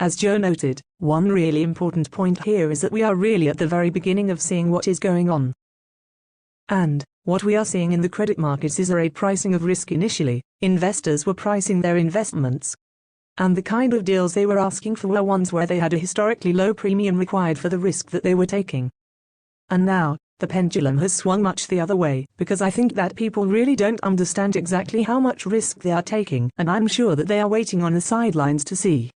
As Joe noted, one really important point here is that we are really at the very beginning of seeing what is going on. And what we are seeing in the credit markets is a pricing of risk. Initially, investors were pricing their investments, and the kind of deals they were asking for were ones where they had a historically low premium required for the risk that they were taking. And now, the pendulum has swung much the other way, because I think that people really don't understand exactly how much risk they are taking, and I'm sure that they are waiting on the sidelines to see.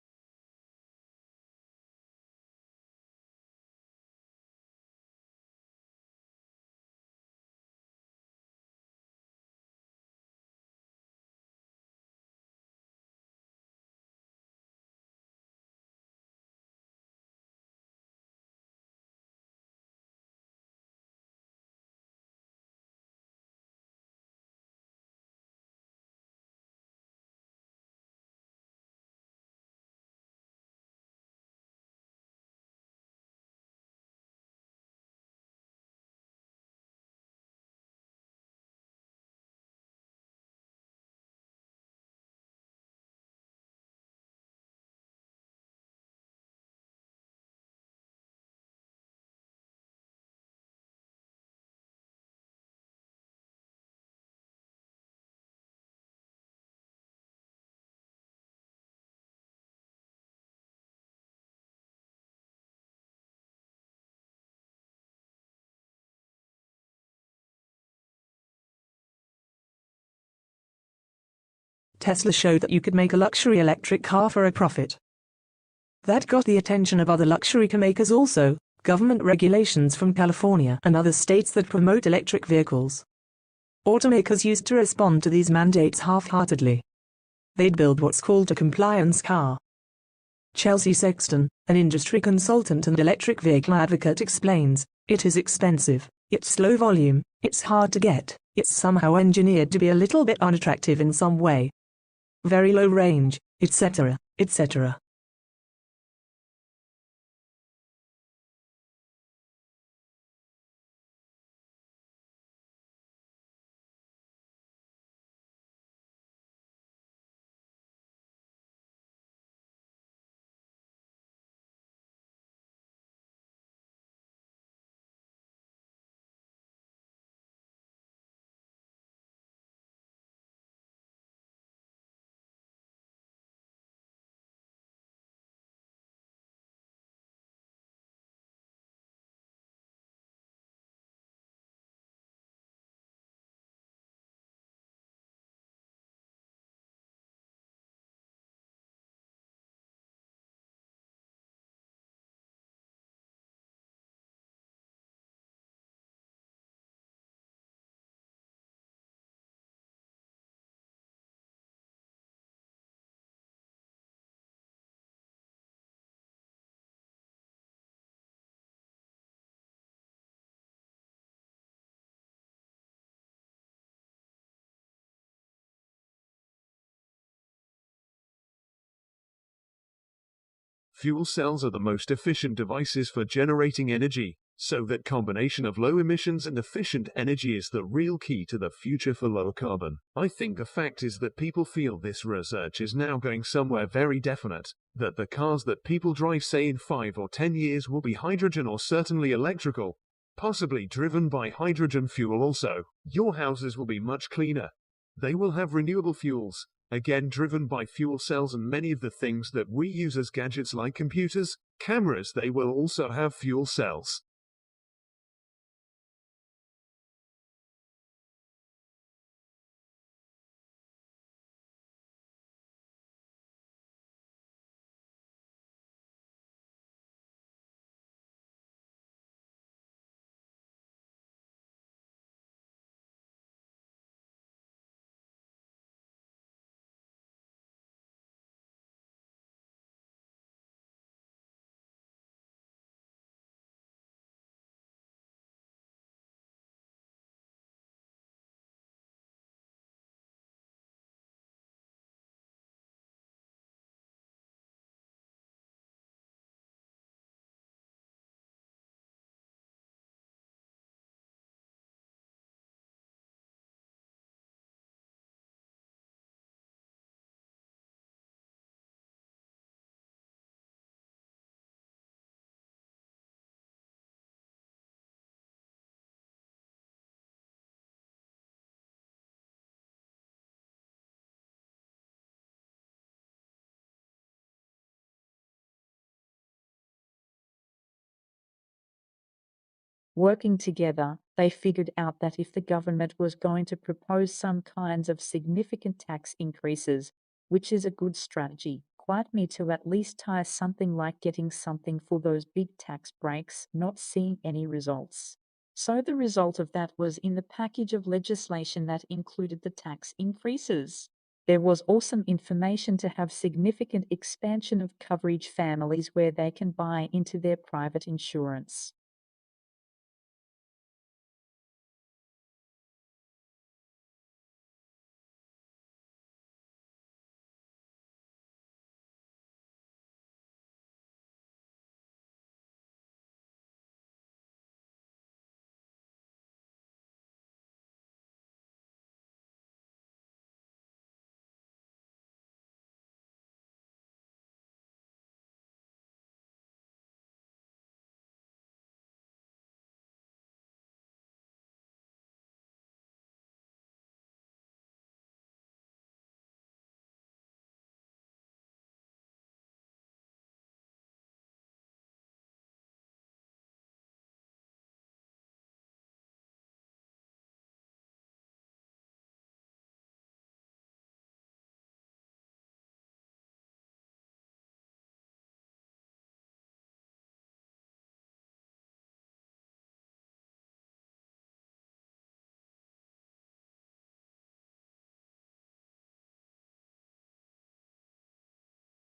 Tesla showed that you could make a luxury electric car for a profit. That got the attention of other luxury car makers also. Government regulations from California and other states that promote electric vehicles. Automakers used to respond to these mandates half-heartedly. They'd build what's called a compliance car. Chelsea Sexton, an industry consultant and electric vehicle advocate, explains, "It is expensive, it's slow volume, it's hard to get, it's somehow engineered to be a little bit unattractive in some way. Very low range, etc., etc." Fuel cells are the most efficient devices for generating energy, so that combination of low emissions and efficient energy is the real key to the future for low carbon. I think the fact is that people feel this research is now going somewhere very definite, that the cars that people drive, say in 5 or 10 years, will be hydrogen or certainly electrical, possibly driven by hydrogen fuel also. Your houses will be much cleaner. They will have renewable fuels, again driven by fuel cells, and many of the things that we use as gadgets like computers, cameras, they will also have fuel cells. Working together, they figured out that if the government was going to propose some kinds of significant tax increases, which is a good strategy, quite me to at least tie something like getting something for those big tax breaks, not seeing any results. So the result of that was in the package of legislation that included the tax increases. There was awesome information to have significant expansion of coverage families where they can buy into their private insurance.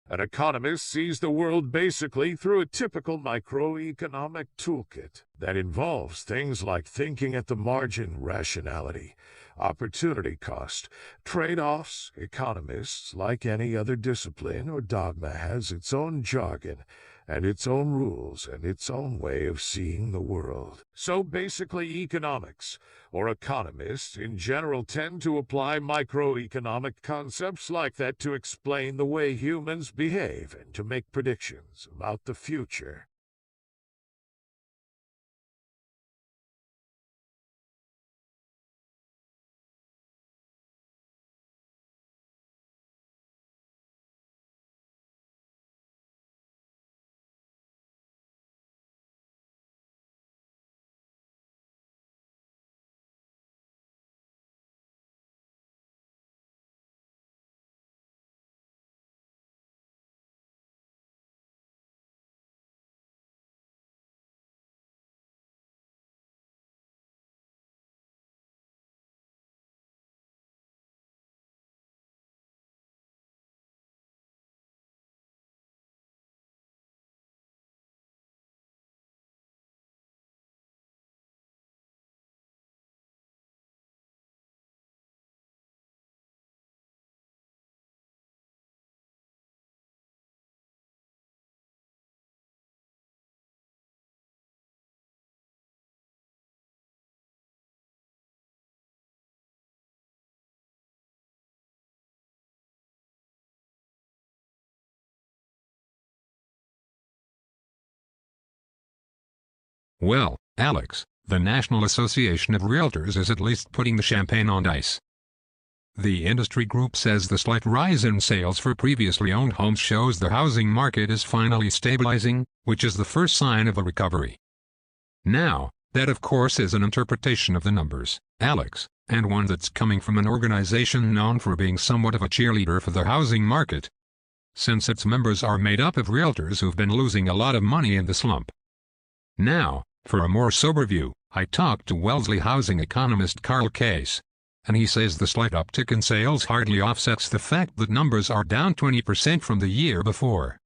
An economist sees the world basically through a typical microeconomic toolkit that involves things like thinking at the margin, rationality, opportunity cost, trade-offs. Economists, like any other discipline or dogma, has its own jargon and its own rules and its own way of seeing the world. So basically economics, or economists in general, tend to apply microeconomic concepts like that to explain the way humans behave and to make predictions about the future. Well, Alex, the National Association of Realtors is at least putting the champagne on ice. The industry group says the slight rise in sales for previously owned homes shows the housing market is finally stabilizing, which is the first sign of a recovery. Now, that of course is an interpretation of the numbers, Alex, and one that's coming from an organization known for being somewhat of a cheerleader for the housing market, since its members are made up of realtors who've been losing a lot of money in the slump. Now, for a more sober view, I talked to Wellesley housing economist Carl Case, and he says the slight uptick in sales hardly offsets the fact that numbers are down 20% from the year before.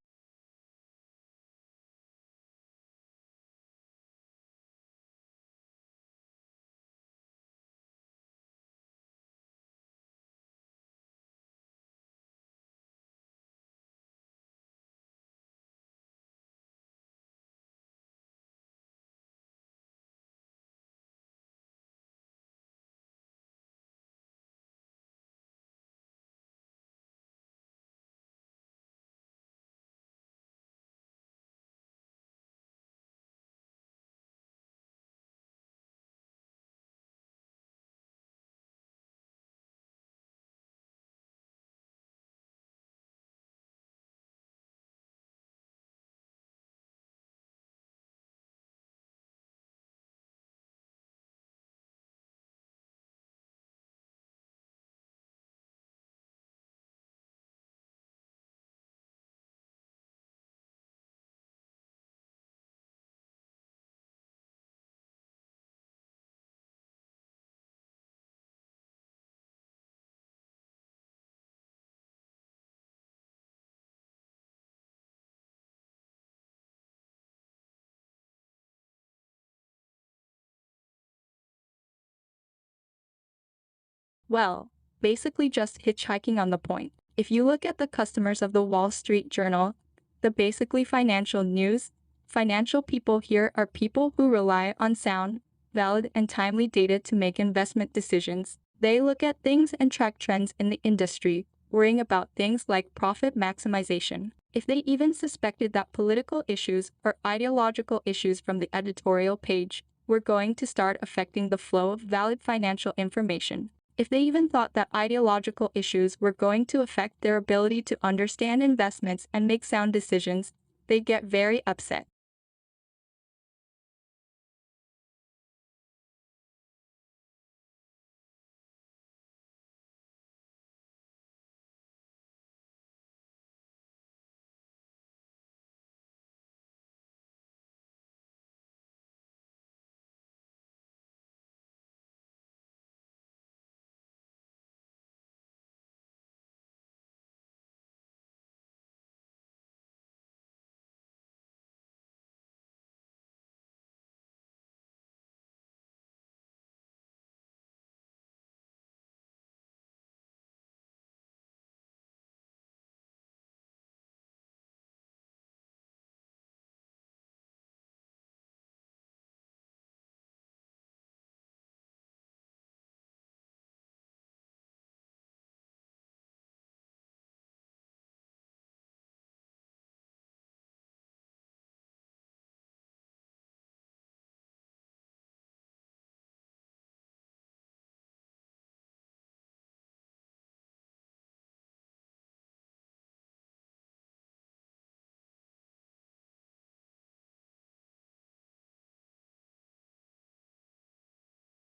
Well, basically just hitchhiking on the point. If you look at the customers of the Wall Street Journal, the basically financial news, financial people here are people who rely on sound, valid, and timely data to make investment decisions. They look at things and track trends in the industry, worrying about things like profit maximization. If they even suspected that political issues or ideological issues from the editorial page were going to start affecting the flow of valid financial information, if they even thought that ideological issues were going to affect their ability to understand investments and make sound decisions, they'd get very upset.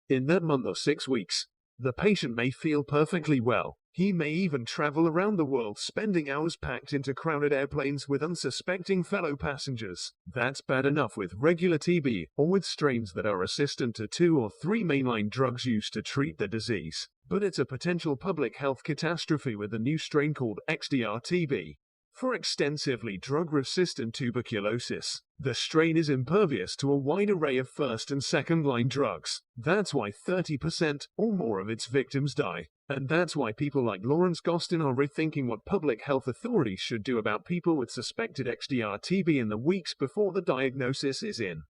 In that month or 6 weeks, the patient may feel perfectly well. He may even travel around the world, spending hours packed into crowded airplanes with unsuspecting fellow passengers. That's bad enough with regular TB or with strains that are resistant to 2 or 3 mainline drugs used to treat the disease. But it's a potential public health catastrophe with a new strain called XDR-TB. For extensively drug-resistant tuberculosis, the strain is impervious to a wide array of first and second-line drugs. That's why 30% or more of its victims die. And that's why people like Lawrence Gostin are rethinking what public health authorities should do about people with suspected XDR-TB in the weeks before the diagnosis is in.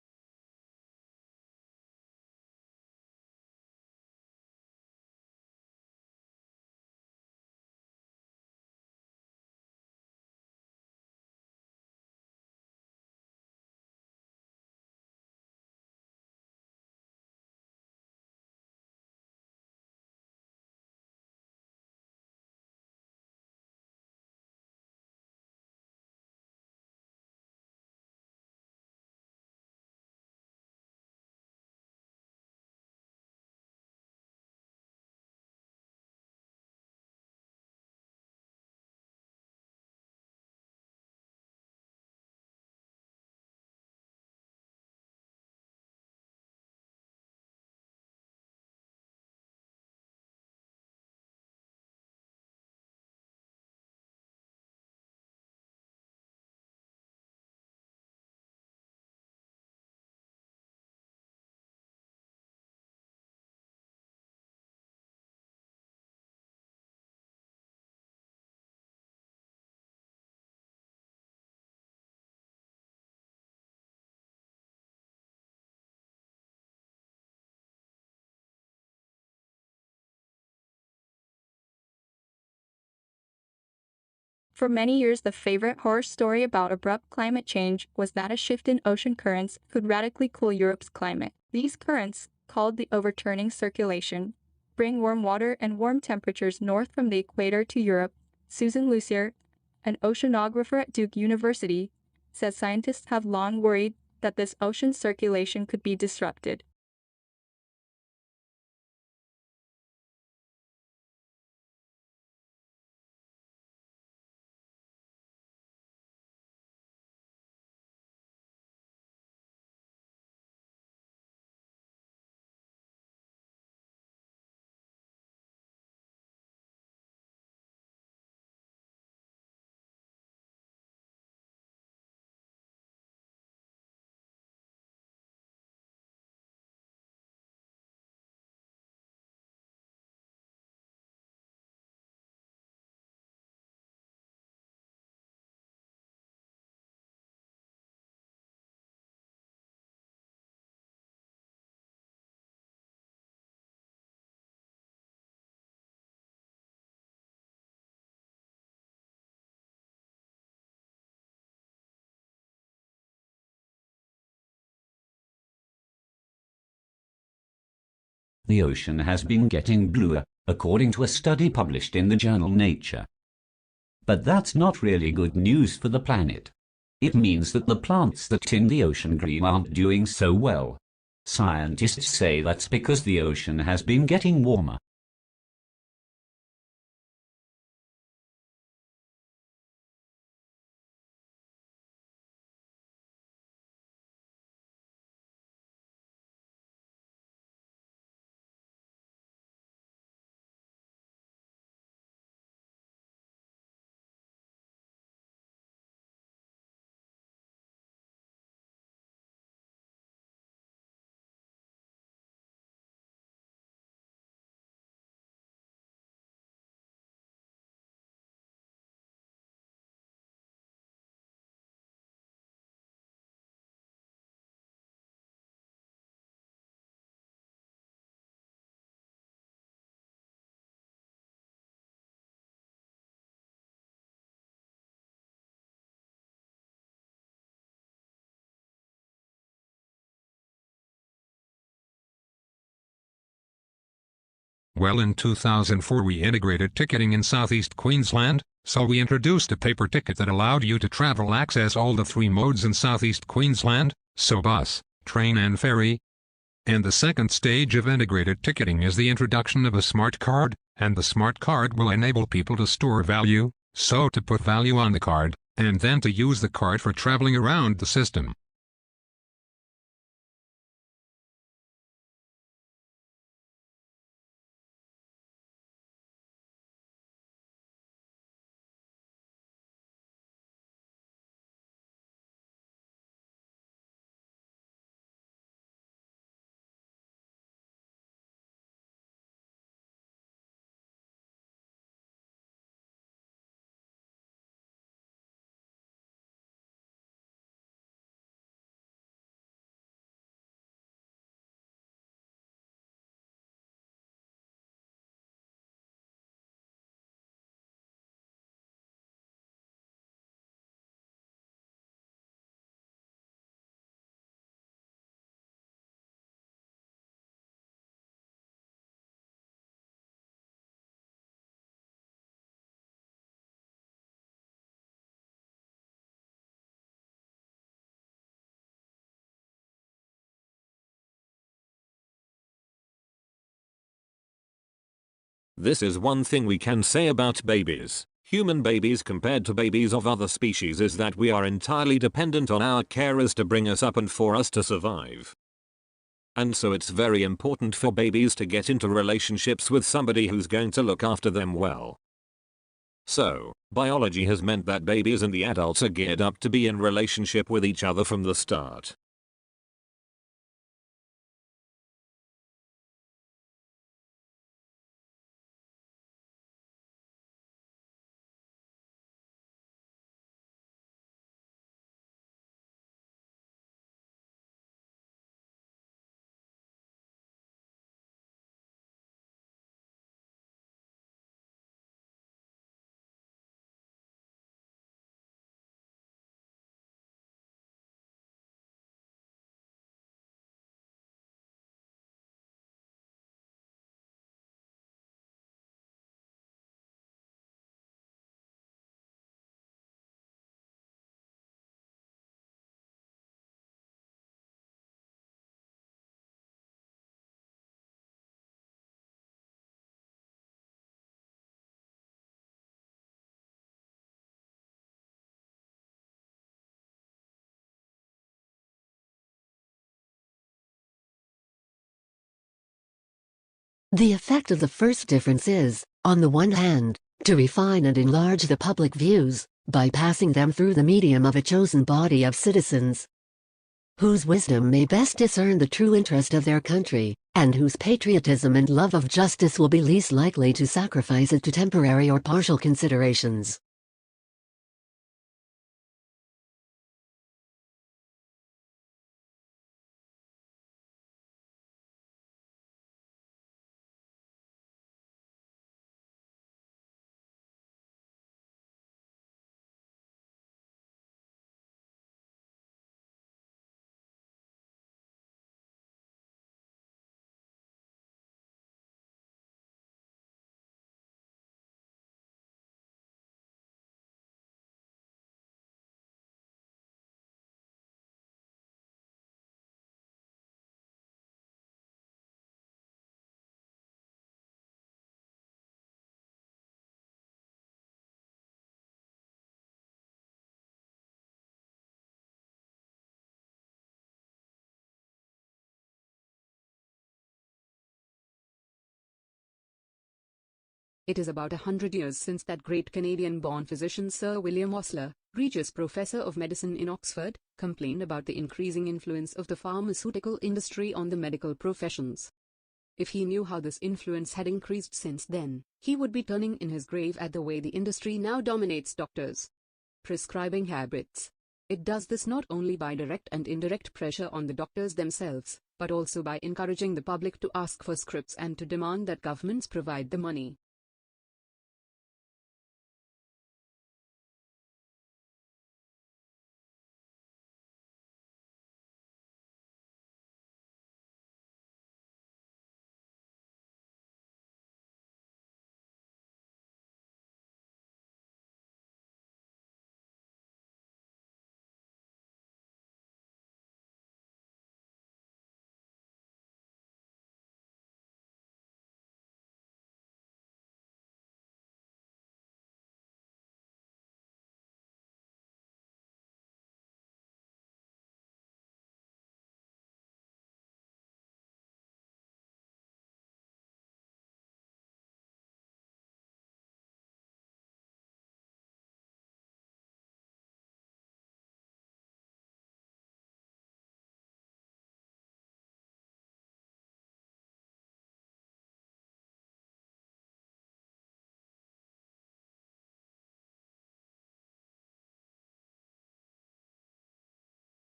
For many years, the favorite horror story about abrupt climate change was that a shift in ocean currents could radically cool Europe's climate. These currents, called the overturning circulation, bring warm water and warm temperatures north from the equator to Europe. Susan Lucier, an oceanographer at Duke University, says scientists have long worried that this ocean circulation could be disrupted. The ocean has been getting bluer, according to a study published in the journal Nature. But that's not really good news for the planet. It means that the plants that tint the ocean green aren't doing so well. Scientists say that's because the ocean has been getting warmer. Well, in 2004 we integrated ticketing in Southeast Queensland, so we introduced a paper ticket that allowed you to travel access all the 3 modes in Southeast Queensland, so bus, train and ferry. And the second stage of integrated ticketing is the introduction of a smart card, and the smart card will enable people to store value, so to put value on the card, and then to use the card for traveling around the system. This is one thing we can say about babies. Human babies compared to babies of other species is that we are entirely dependent on our carers to bring us up and for us to survive. And so it's very important for babies to get into relationships with somebody who's going to look after them well. So, biology has meant that babies and the adults are geared up to be in relationship with each other from the start. The effect of the first difference is, on the one hand, to refine and enlarge the public views, by passing them through the medium of a chosen body of citizens, whose wisdom may best discern the true interest of their country, and whose patriotism and love of justice will be least likely to sacrifice it to temporary or partial considerations. It is about 100 years since that great Canadian-born physician Sir William Osler, Regius Professor of Medicine in Oxford, complained about the increasing influence of the pharmaceutical industry on the medical professions. If he knew how this influence had increased since then, he would be turning in his grave at the way the industry now dominates doctors' prescribing habits. It does this not only by direct and indirect pressure on the doctors themselves, but also by encouraging the public to ask for scripts and to demand that governments provide the money.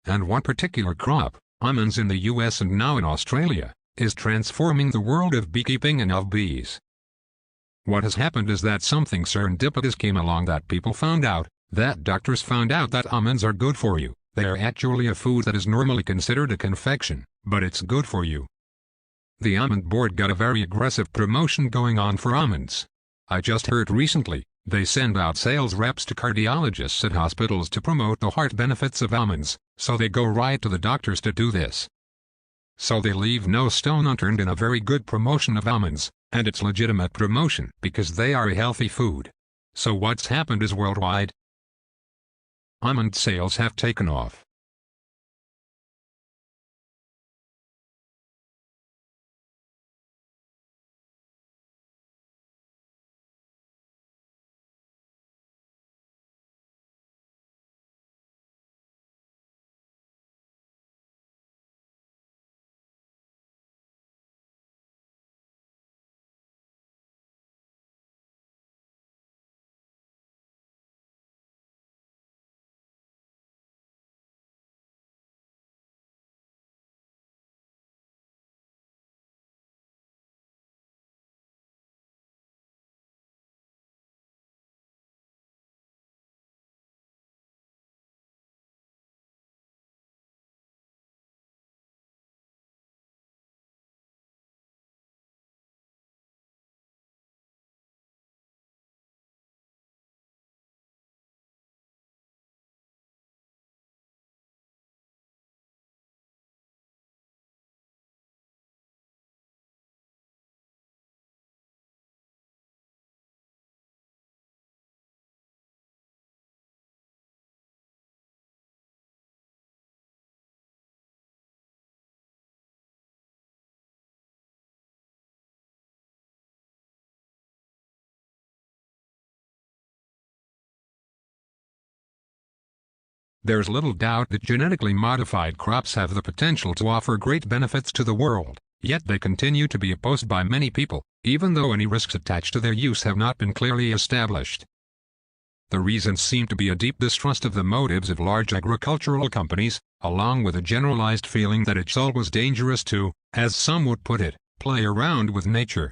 And one particular crop, almonds in the US and now in Australia, is transforming the world of beekeeping and of bees. What has happened is that something serendipitous came along, that people found out, that doctors found out that almonds are good for you. They are actually a food that is normally considered a confection, but it's good for you. The Almond Board got a very aggressive promotion going on for almonds. I just heard recently, they send out sales reps to cardiologists at hospitals to promote the heart benefits of almonds, so they go right to the doctors to do this. So they leave no stone unturned in a very good promotion of almonds, and it's legitimate promotion because they are a healthy food. So what's happened is worldwide, almond sales have taken off. There's little doubt that genetically modified crops have the potential to offer great benefits to the world, yet they continue to be opposed by many people, even though any risks attached to their use have not been clearly established. The reasons seem to be a deep distrust of the motives of large agricultural companies, along with a generalized feeling that it's always dangerous to, as some would put it, play around with nature.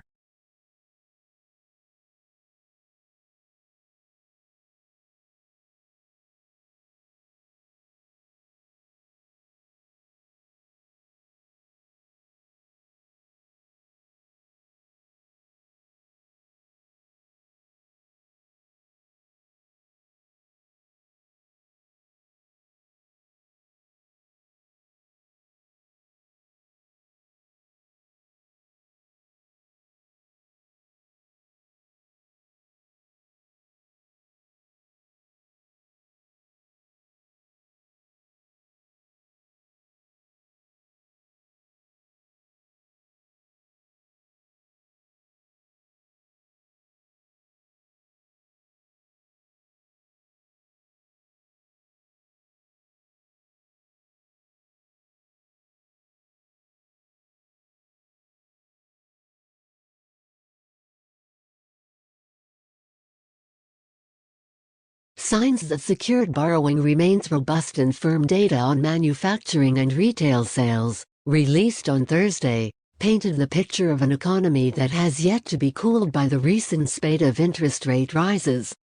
Signs that secured borrowing remains robust and firm data on manufacturing and retail sales, released on Thursday, painted the picture of an economy that has yet to be cooled by the recent spate of interest rate rises.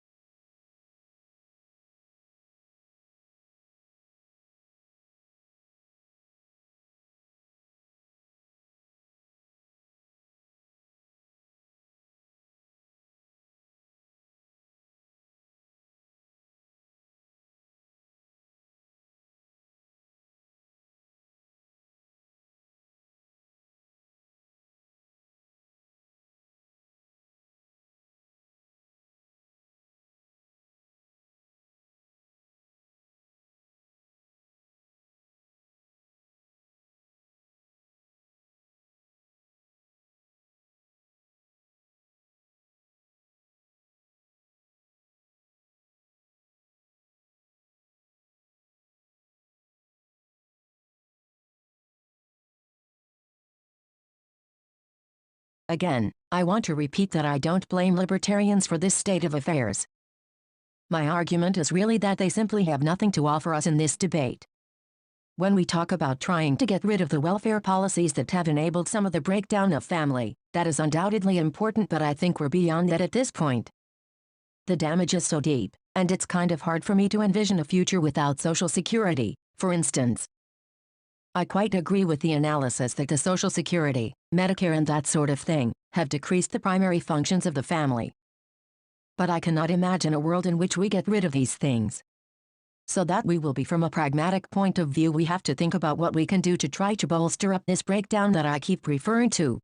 Again, I want to repeat that I don't blame libertarians for this state of affairs. My argument is really that they simply have nothing to offer us in this debate. When we talk about trying to get rid of the welfare policies that have enabled some of the breakdown of family, that is undoubtedly important, but I think we're beyond that at this point. The damage is so deep, and it's kind of hard for me to envision a future without Social Security, for instance. I quite agree with the analysis that the Social Security, Medicare and that sort of thing, have decreased the primary functions of the family. But I cannot imagine a world in which we get rid of these things. So that we will be from a pragmatic point of view, we have to think about what we can do to try to bolster up this breakdown that I keep referring to.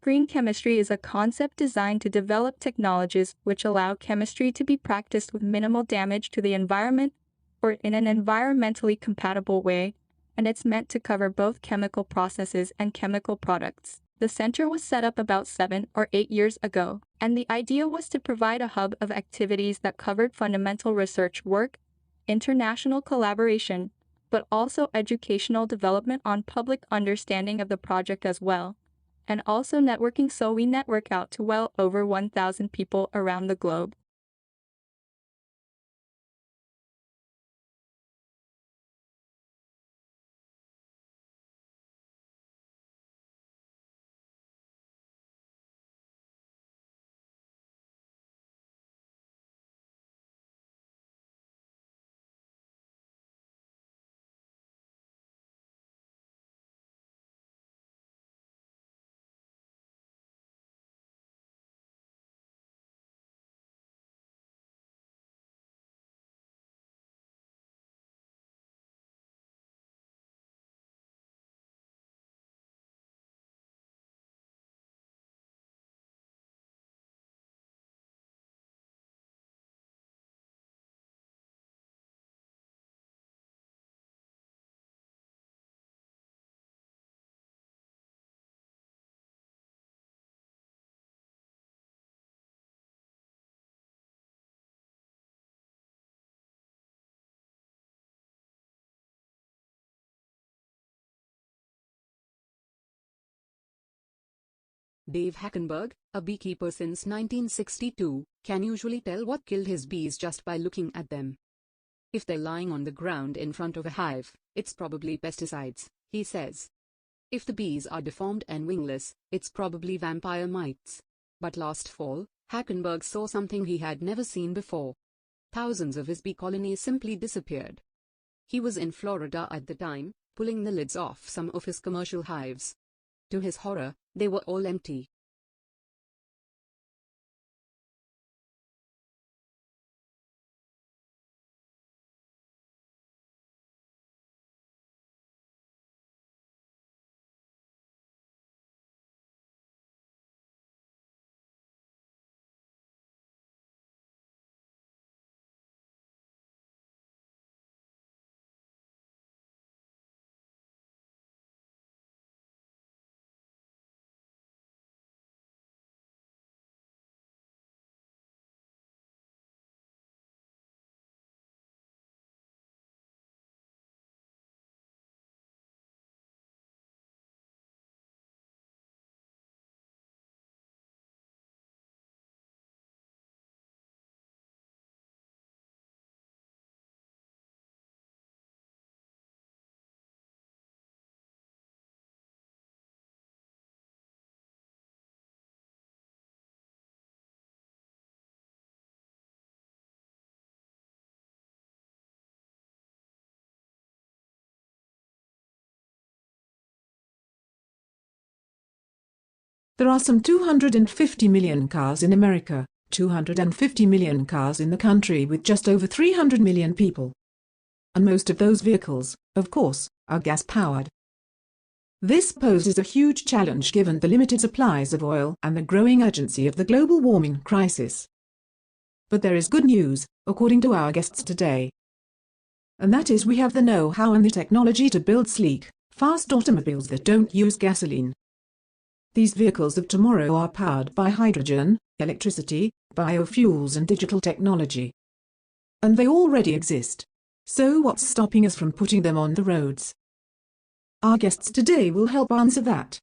Green chemistry is a concept designed to develop technologies which allow chemistry to be practiced with minimal damage to the environment or in an environmentally compatible way, and it's meant to cover both chemical processes and chemical products. The center was set up about 7 or 8 years ago, and the idea was to provide a hub of activities that covered fundamental research work, international collaboration, but also educational development on public understanding of the project as well, and also networking, so we network out to well over 1,000 people around the globe. Dave Hackenberg, a beekeeper since 1962, can usually tell what killed his bees just by looking at them. If they're lying on the ground in front of a hive, it's probably pesticides, he says. If the bees are deformed and wingless, it's probably vampire mites. But last fall, Hackenberg saw something he had never seen before. Thousands of his bee colonies simply disappeared. He was in Florida at the time, pulling the lids off some of his commercial hives. To his horror, they were all empty. There are some 250 million cars in America, 250 million cars in the country with just over 300 million people. And most of those vehicles, of course, are gas-powered. This poses a huge challenge given the limited supplies of oil and the growing urgency of the global warming crisis. But there is good news, according to our guests today. And that is we have the know-how and the technology to build sleek, fast automobiles that don't use gasoline. These vehicles of tomorrow are powered by hydrogen, electricity, biofuels and digital technology. And they already exist. So what's stopping us from putting them on the roads? Our guests today will help answer that.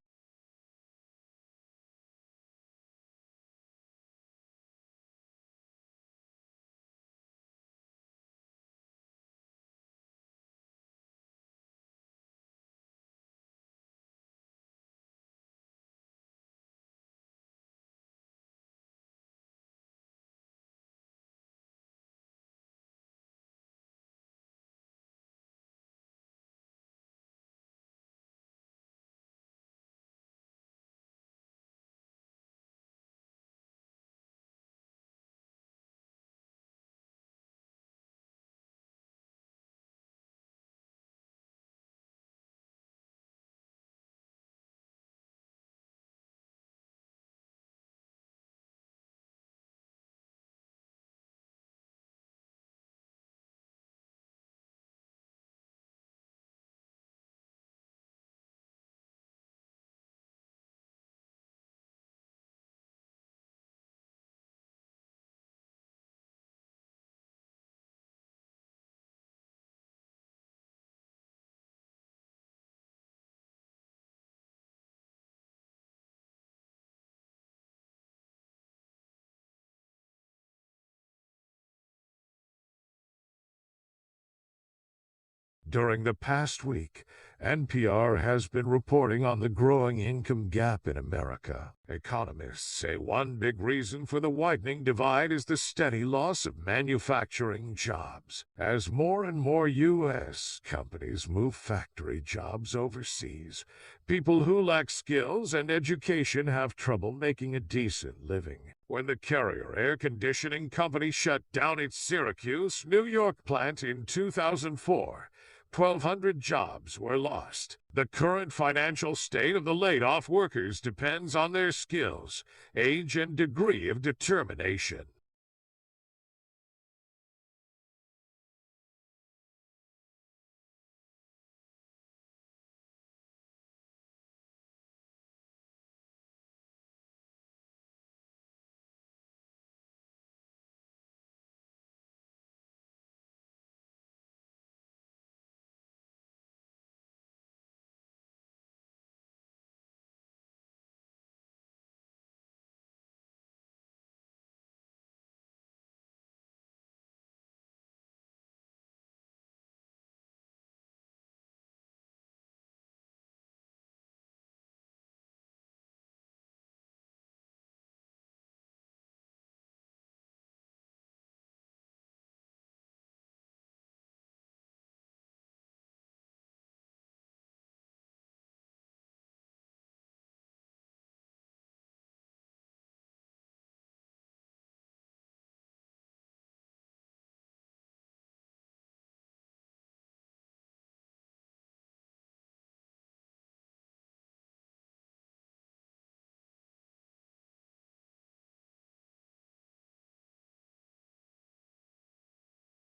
During the past week, NPR has been reporting on the growing income gap in America. Economists say one big reason for the widening divide is the steady loss of manufacturing jobs, as more and more U.S. companies move factory jobs overseas. People who lack skills and education have trouble making a decent living. When the Carrier Air Conditioning Company shut down its Syracuse, New York plant in 2004, 1,200 jobs were lost. The current financial state of the laid-off workers depends on their skills, age, and degree of determination.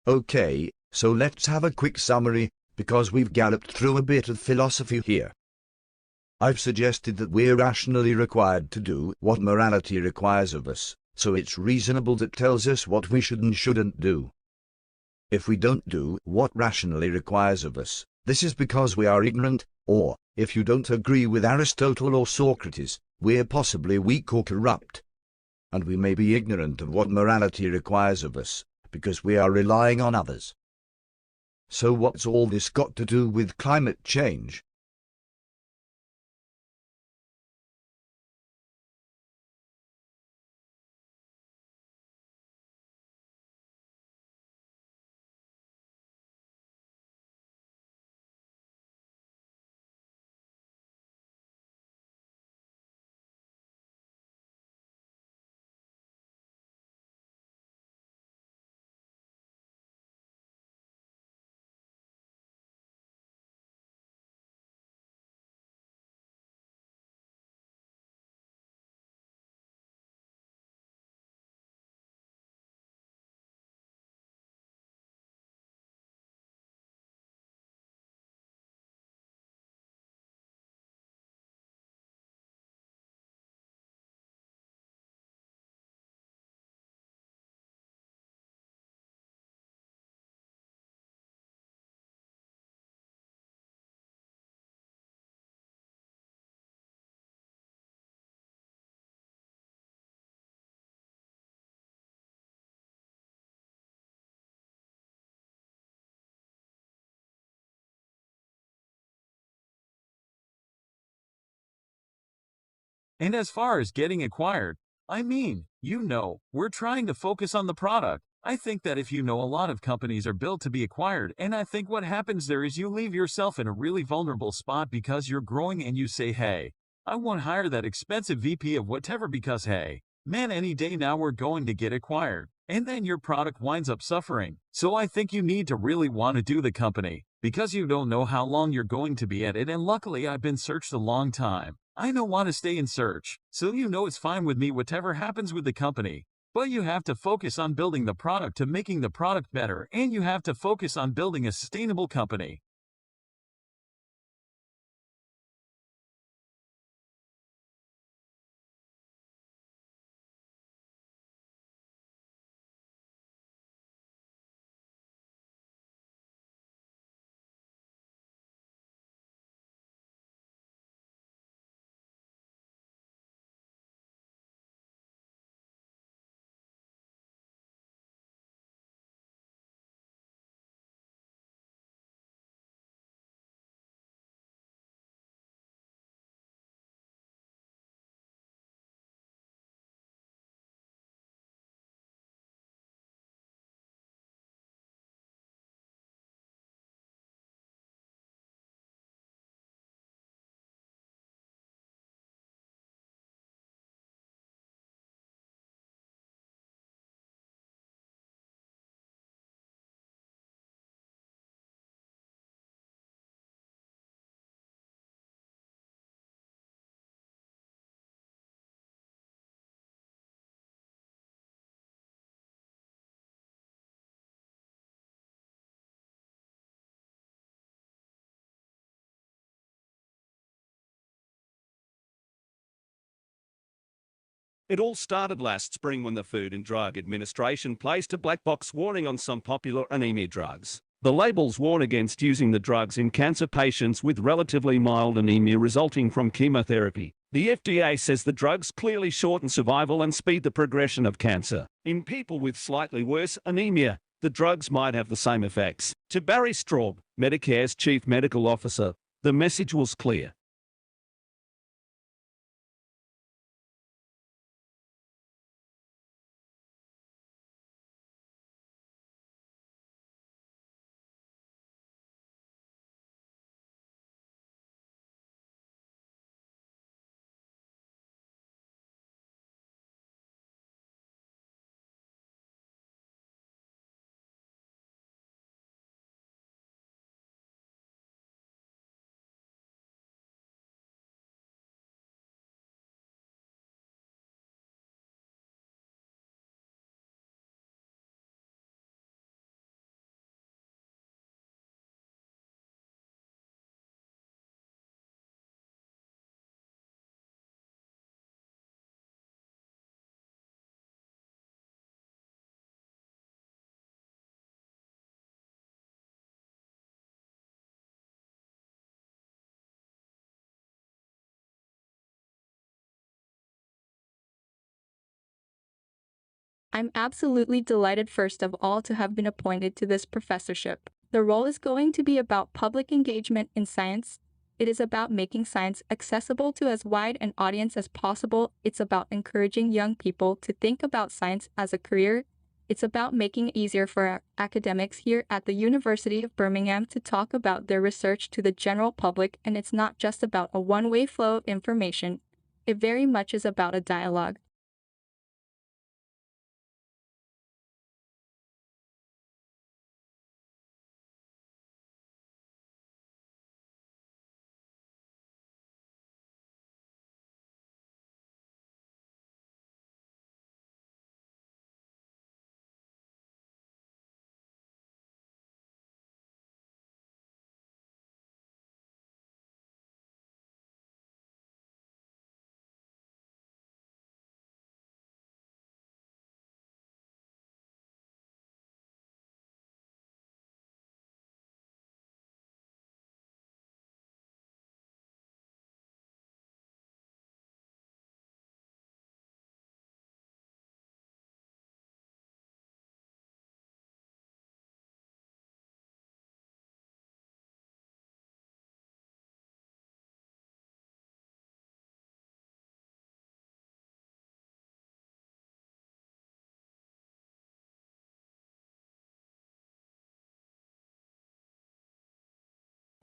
Okay, so let's have a quick summary, because we've galloped through a bit of philosophy here. I've suggested that we're rationally required to do what morality requires of us, so it's reasonable that tells us what we should and shouldn't do. If we don't do what rationally requires of us, this is because we are ignorant, or, if you don't agree with Aristotle or Socrates, we're possibly weak or corrupt. And we may be ignorant of what morality requires of us, because we are relying on others. So what's all this got to do with climate change? And as far as getting acquired, I mean, we're trying to focus on the product. I think that if a lot of companies are built to be acquired, and I think what happens there is you leave yourself in a really vulnerable spot because you're growing and you say, hey, I won't hire that expensive VP of whatever because, hey, man, any day now we're going to get acquired. And then your product winds up suffering. So I think you need to really want to do the company because you don't know how long you're going to be at it. And luckily I've been searched a long time. I don't want to stay in search, so it's fine with me whatever happens with the company. But you have to focus on building the product to making the product better, and you have to focus on building a sustainable company. It all started last spring when the Food and Drug Administration placed a black box warning on some popular anemia drugs. The labels warn against using the drugs in cancer patients with relatively mild anemia resulting from chemotherapy. The FDA says the drugs clearly shorten survival and speed the progression of cancer. In people with slightly worse anemia, the drugs might have the same effects. To Barry Straub, Medicare's chief medical officer, the message was clear. I'm absolutely delighted first of all to have been appointed to this professorship. The role is going to be about public engagement in science. It is about making science accessible to as wide an audience as possible. It's about encouraging young people to think about science as a career. It's about making it easier for our academics here at the University of Birmingham to talk about their research to the general public, and it's not just about a one-way flow of information. It very much is about a dialogue.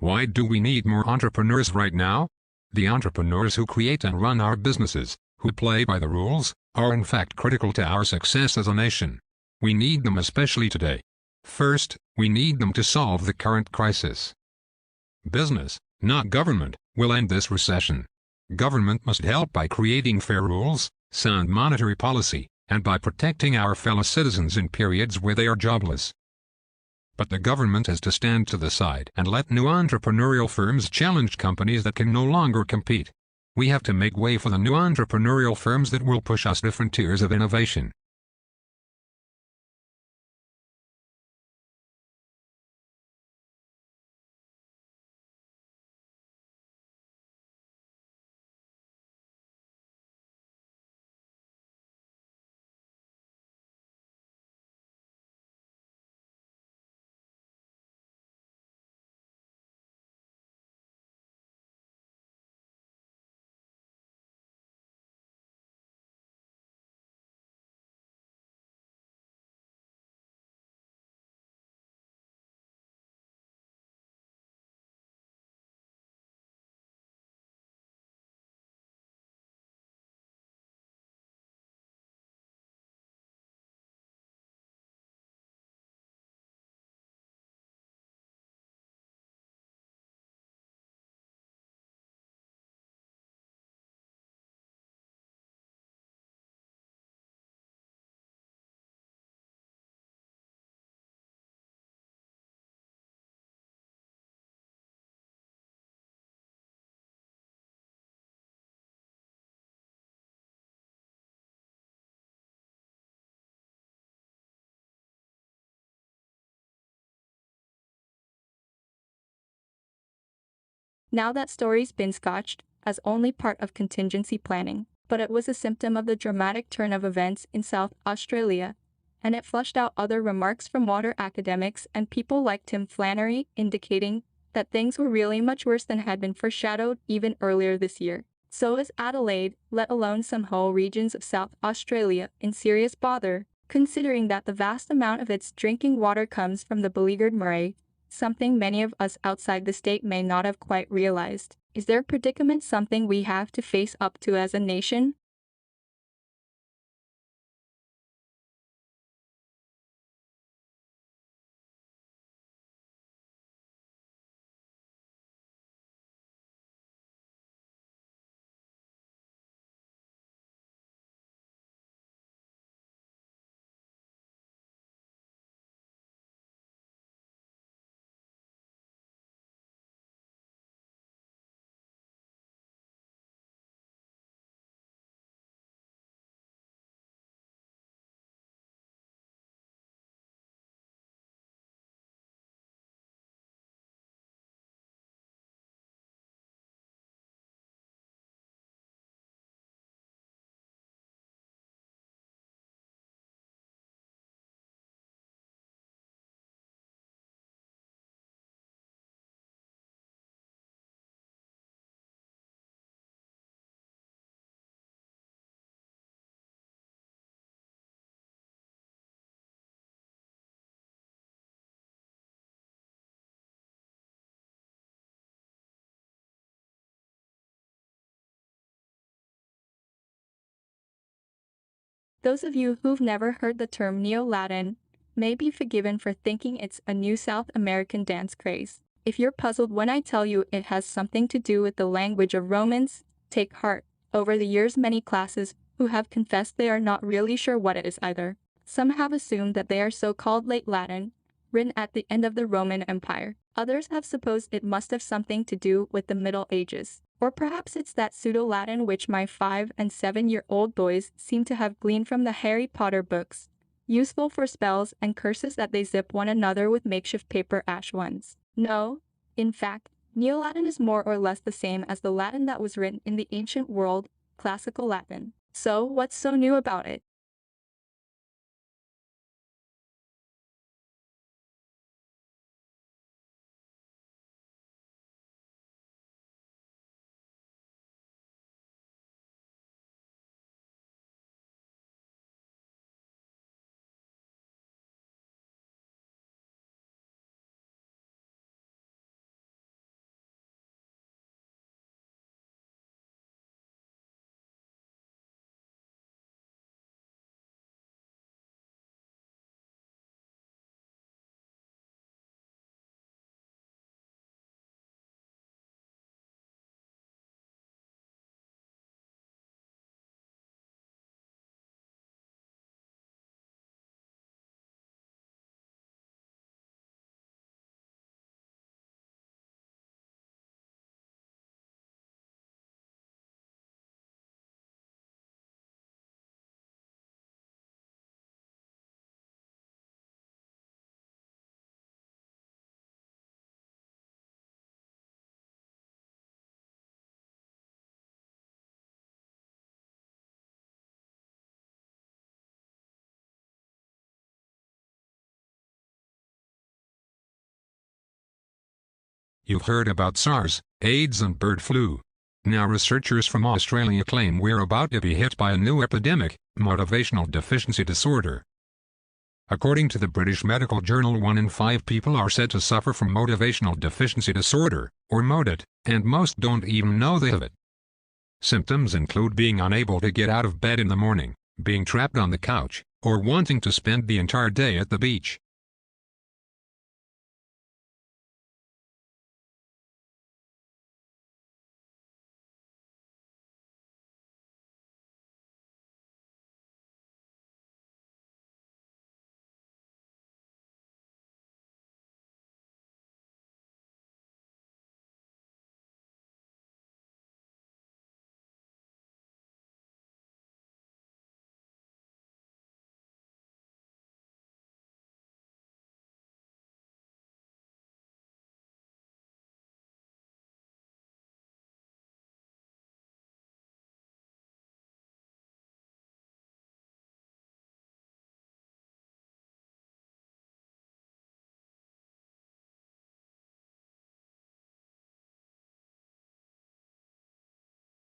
Why do we need more entrepreneurs right now? The entrepreneurs who create and run our businesses, who play by the rules, are in fact critical to our success as a nation. We need them especially today. First, we need them to solve the current crisis. Business, not government, will end this recession. Government must help by creating fair rules, sound monetary policy, and by protecting our fellow citizens in periods where they are jobless. But the government has to stand to the side and let new entrepreneurial firms challenge companies that can no longer compete. We have to make way for the new entrepreneurial firms that will push us to frontiers of innovation. Now that story's been scotched as only part of contingency planning, but it was a symptom of the dramatic turn of events in South Australia, and it flushed out other remarks from water academics and people like Tim Flannery, indicating that things were really much worse than had been foreshadowed even earlier this year. So is Adelaide, let alone some whole regions of South Australia, in serious bother, considering that the vast amount of its drinking water comes from the beleaguered Murray, something many of us outside the state may not have quite realized. Is their predicament something we have to face up to as a nation? Those of you who've never heard the term NeoLatin may be forgiven for thinking it's a new South American dance craze. If you're puzzled when I tell you it has something to do with the language of Romans, take heart. Over the years, many classes who have confessed they are not really sure what it is either. Some have assumed that they are so-called late Latin, written at the end of the Roman Empire. Others have supposed it must have something to do with the Middle Ages. Or perhaps it's that pseudo-Latin which my 5- and 7-year-old boys seem to have gleaned from the Harry Potter books, useful for spells and curses that they zip one another with makeshift paper ash ones. No, in fact, Neo-Latin is more or less the same as the Latin that was written in the ancient world, Classical Latin. So, what's so new about it? You've heard about SARS, AIDS and bird flu. Now researchers from Australia claim we're about to be hit by a new epidemic, motivational deficiency disorder. According to the British medical journal, 1 in 5 people are said to suffer from motivational deficiency disorder, or MODD, and most don't even know they have it. Symptoms include being unable to get out of bed in the morning, being trapped on the couch, or wanting to spend the entire day at the beach.